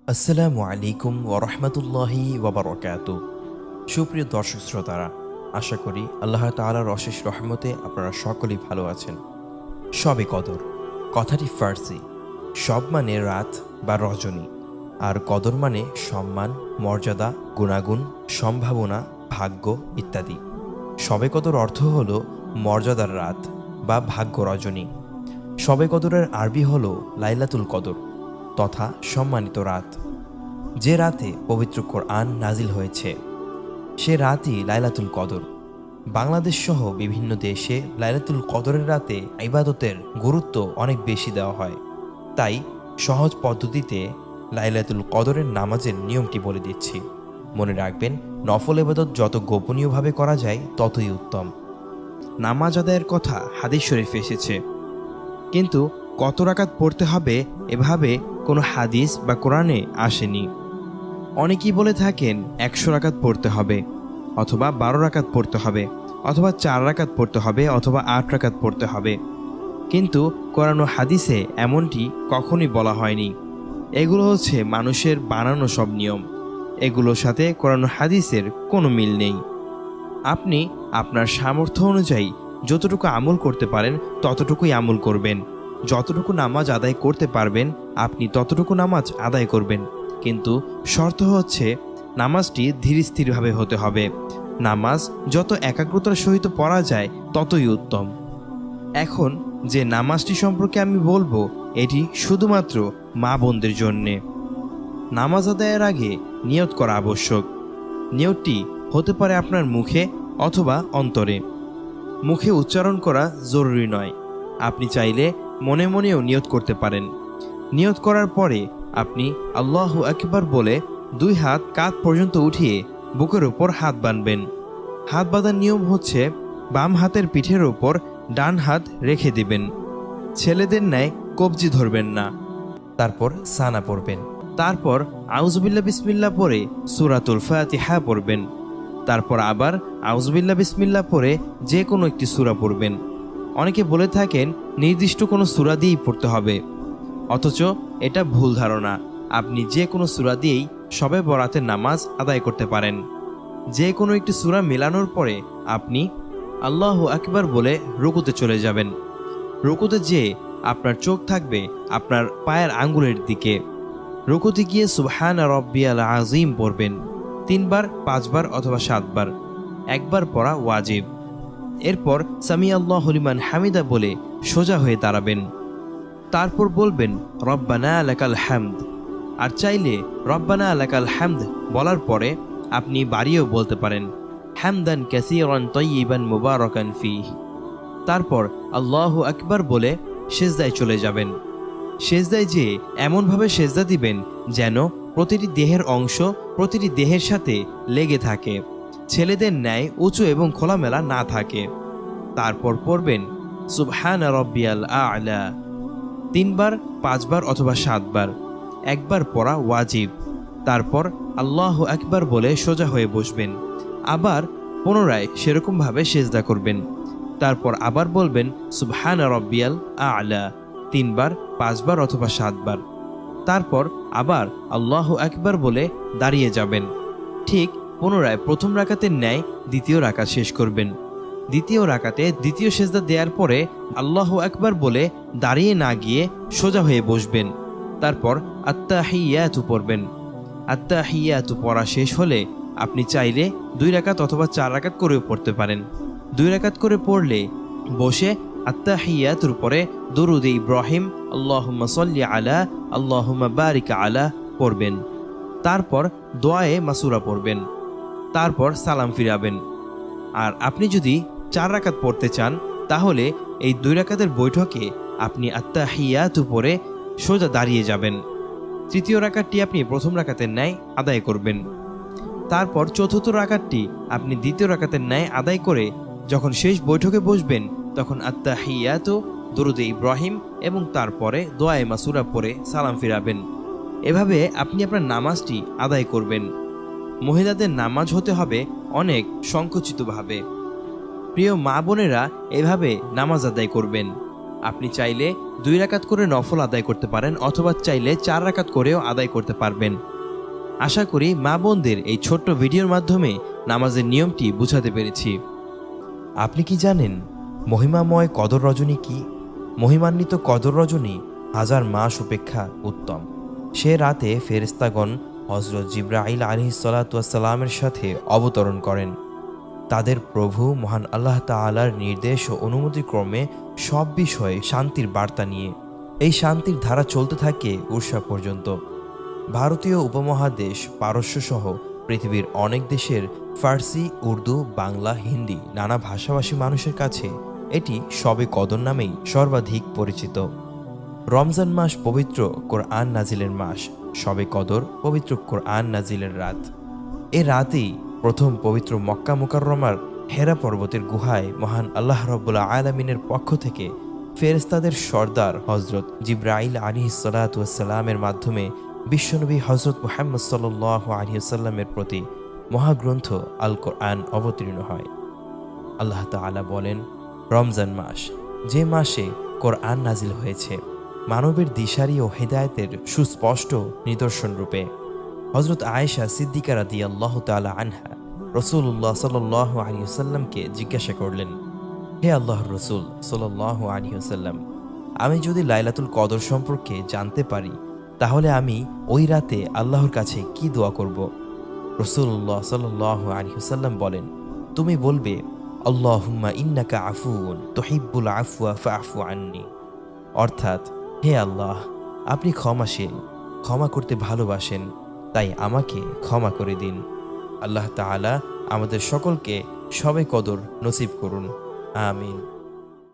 আসসালামু আলাইকুম ওরহমতুল্লাহি ওবরাকাতু। সুপ্রিয় দর্শক শ্রোতারা, আশা করি আল্লাহ তাআলার অশেষ রহমতে আপনারা সকলেই ভালো আছেন। শবে কদর কথাটি ফার্সি। শব মানে রাত বা রজনী, আর কদর মানে সম্মান, মর্যাদা, গুণাগুণ, সম্ভাবনা, ভাগ্য ইত্যাদি। শবে কদর অর্থ হল মর্যাদার রাত বা ভাগ্য রজনী। শবে কদরের আরবি হল লাইলাতুল কদর তথা সম্মানিত রাত। যে রাতে পবিত্র কোরআন নাজিল হয়েছে সে রাতই লাইলাতুল কদর। বাংলাদেশ সহ বিভিন্ন দেশে লাইলাতুল কদরের রাতে ইবাদতের গুরুত্ব অনেক বেশি দেওয়া হয়। তাই সহজ পদ্ধতিতে লাইলাতুল কদরের নামাজের নিয়মটি বলে দিচ্ছি। মনে রাখবেন, নফল ইবাদত যত গোপনীয়ভাবে করা যায় ততই উত্তম। নামাজ আদায়ের কথা হাদিস শরীফে এসেছে, কিন্তু কত রাকাত পড়তে হবে এভাবে কোনো হাদিস বা কোরআনে আসেনি। অনেকেই বলে থাকেন 100 রাকাত পড়তে হবে, অথবা 12 রাকাত পড়তে হবে, অথবা 4 রাকাত পড়তে হবে, অথবা 8 রাকাত পড়তে হবে। কিন্তু কোরআন ও হাদিসে এমনটি কখনোই বলা হয়নি। এগুলো হচ্ছে মানুষের বানানো সব নিয়ম। এগুলোর সাথে কোরআন ও হাদিসের কোনো মিল নেই। আপনি আপনার সামর্থ্য অনুযায়ী যতটুকু আমল করতে পারেন ততটুকুই আমল করবেন। যতটুকু নামাজ আদায় করতে পারবেন আপনি ততটুকু নামাজ আদায় করবেন, কিন্তু শর্ত হচ্ছে নামাজটি ধীর স্থিরভাবে হতে হবে। নামাজ যত একাগ্রতার সহিত পড়া যায় ততই উত্তম। এখন যে নামাজটি সম্পর্কে আমি বলবো এটি শুধুমাত্র মা বোনদের জন্যে। নামাজ আদায়ের আগে নিয়ত করা আবশ্যক। নিয়তটি হতে পারে আপনার মুখে অথবা অন্তরে। মুখে উচ্চারণ করা জরুরি নয়, আপনি চাইলে মনে মনেও নিয়ত করতে পারেন। নিয়ত করার পরে আপনি আল্লাহু আকবার বলে 2 হাত কাঁধ পর্যন্ত উঠিয়ে বুকের উপর হাত বাঁধবেন। হাত বাঁধার নিয়ম হচ্ছে বাম হাতের পিঠের ওপর ডান হাত রেখে দিবেন। ছেলেদের ন্যায় কবজি ধরবেন না। তারপর সানা পড়বেন। তারপর আউযুবিল্লাহ বিসমিল্লাহ পড়ে সূরাতুল ফাতিহা পড়বেন। তারপর আবার আউযুবিল্লাহ বিসমিল্লাহ পড়ে যে কোনো একটি সূরা পড়বেন। অনেকে বলে থাকেন নির্দিষ্ট কোনো সূরা দিয়েই পড়তে হবে, অথচ এটা ভুল ধারণা। আপনি যে কোনো সূরা দিয়েই শবে বরাতের নামাজ আদায় করতে পারেন। যে কোনো একটি সূরা মেলানোর পরে আপনি আল্লাহু আকবার বলে রুকুতে চলে যাবেন। রুকুতে যেয়ে আপনার চোখ থাকবে আপনার পায়ের আঙ্গুলের দিকে। রুকুতে গিয়ে সুবহান রাব্বিয়াল আযীম পড়বেন 3 বার, 5 বার অথবা 7 বার। একবার পড়া ওয়াজিব। এরপর সামি আল্লাহু লিমান হামিদা বলে সোজা হয়ে দাঁড়াবেন। তারপর বলবেন রব্বানা লাকাল হামদ। আর চাইলে রব্বানা লাকাল হামদ বলার পরে আপনি বাড়িয়েও বলতে পারেন হামদান কাসীরান তাইয়িবান মুবারাকান ফীহ। তারপর আল্লাহু আকবার বলে সেজদায় চলে যাবেন। সেজদায় যেয়ে এমনভাবে সেজদা দিবেন যেন প্রতিটি দেহের অংশ প্রতিটি দেহের সাথে লেগে থাকে, ছেলেদের ন্যায় উঁচু এবং খোলামেলা না থাকে। তারপর পড়বেন সুবহান রাব্বিয়াল আ'লা 3 বার, 5 বার অথবা 7 বার। একবার পড়া ওয়াজিব। তারপর আল্লাহু আকবার বলে সোজা হয়ে বসবেন। আবার পুনরায় সেরকমভাবে সেজদা করবেন। তারপর আবার বলবেন সুবহান রাব্বিয়াল আ'লা 3 বার, 5 বার অথবা 7 বার। তারপর আবার আল্লাহু আকবার বলে দাঁড়িয়ে যাবেন। ঠিক পুনরায় প্রথম রাকাতের ন্যায় দ্বিতীয় রাকাত শেষ করবেন। দ্বিতীয় রাকাতে দ্বিতীয় সেজদা দেওয়ার পরে আল্লাহু আকবার বলে দাঁড়িয়ে না গিয়ে সোজা হয়ে বসবেন। তারপর আত্তাহিয়াতু পড়বেন। আত্তাহিয়াতু পড়া শেষ হলে আপনি চাইলে 2 রাকাত অথবা 4 রাকাত করেও পড়তে পারেন। 2 রাকাত করে পড়লে বসে আত্তাহিয়াতুর পরে দুরুদ ইব্রাহিম আল্লাহুম্মা সাল্লি আলা আল্লাহুম্মা বারিক আলা পড়বেন। তারপর দোয়ায়ে মাসুরা পড়বেন। তারপর সালাম ফিরাবেন। আর আপনি যদি 4 রাকাত পড়তে চান তাহলে এই 2 রাকাতের বৈঠকে আপনি আত্তাহিয়াতু পড়ে সোজা দাঁড়িয়ে যাবেন। তৃতীয় রাকাতটি আপনি প্রথম রাকাতের ন্যায় আদায় করবেন। তারপর চতুর্থ রাকাতটি আপনি দ্বিতীয় রাকাতের ন্যায় আদায় করে যখন শেষ বৈঠকে বসবেন তখন আত্তাহিয়াতু, দুরুদ ইব্রাহিম এবং তারপরে দোয়ায়ে মাসুরা পড়ে সালাম ফিরাবেন। এভাবে আপনি আপনার নামাজটি আদায় করবেন। মহিলাদের নামাজ হতে হবে অনেক সংকুচিতভাবে। প্রিয় মা বোনেরা এভাবে নামাজ আদায় করবেন। আপনি চাইলে 2 রাকাত করে নফল আদায় করতে পারেন অথবা চাইলে 4 রাকাত করেও আদায় করতে পারবেন। আশা করি মা বোনদের এই ছোট্ট ভিডিওর মাধ্যমে নামাজের নিয়মটি বুঝাতে পেরেছি। আপনি কি জানেন মহিমাময় কদর রজনী কি? মহিমান্বিত কদর রজনী 1000 মাস অপেক্ষা উত্তম। সে রাতে ফেরেশতাগণ হযরত জিবরাইল আলাইহিসসালামের সাথে অবতরণ করেন। তাদের প্রভু মহান আল্লাহ তাআলার নির্দেশ ও অনুমতিক্রমে সব বিষয়ে শান্তির বার্তা নিয়ে। এই শান্তির ধারা চলতে থাকে উরসা পর্যন্ত। ভারতীয় উপমহাদেশ, পারস্য সহ পৃথিবীর অনেক দেশের ফার্সি, উর্দু, বাংলা, হিন্দি নানা ভাষাভাষী মানুষের কাছে এটি শবে কদর নামেই সর্বাধিক পরিচিত। রমজান মাস পবিত্র কোরআন নাজিলের মাস, শবে কদর পবিত্র কোরআন নাজিলের রাত। এ রাতেই প্রথম পবিত্র মক্কা মুকাররমার হেরা পর্বতের গুহায় মহান আল্লাহ রাব্বুল আলামিনের পক্ষ থেকে ফেরেশতাদের সর্দার হযরত জিবরাইল আলাইহিসসালামের মাধ্যমে বিশ্বনবী হযরত মুহাম্মদ সাল্লাল্লাহু আলাইহি ওয়াসাল্লামের প্রতি মহাগ্রন্থ আল কোরআন অবতীর্ণ হয়। আল্লাহ তাআলা বলেন, রমজান মাস, যে মাসে কোরআন নাজিল হয়েছে মানবের দিশারি ও হেদায়েতের সুস্পষ্ট নিদর্শন রূপে। হযরত আয়েশা সিদ্দিকা রাদিয়াল্লাহু তাআলা আনহা রাসূলুল্লাহ সাল্লাল্লাহু আলাইহি ওয়াসাল্লামকে জিজ্ঞাসা করলেন, হে আল্লাহর রাসূল সাল্লাল্লাহু আলাইহি ওয়াসাল্লাম, আমি যদি লাইলাতুল কদর সম্পর্কে জানতে পারি তাহলে আমি ওই রাতে আল্লাহর কাছে কি দোয়া করব? রাসূলুল্লাহ সাল্লাল্লাহু আলাইহি ওয়াসাল্লাম বলেন, তুমি বলবে, আল্লাহুম্মা ইন্নাকা আফুউন তুহিব্বুল আফওয়া ফাআফু আন্নি। অর্থাৎ, হে আল্লাহ, আপনি ক্ষমাশীল, ক্ষমা করতে ভালোবাসেন, তাই আমাকে ক্ষমা করে দিন। আল্লাহ তাআলা আমাদের সকলকে শবে কদর নসিব করুন। আমিন।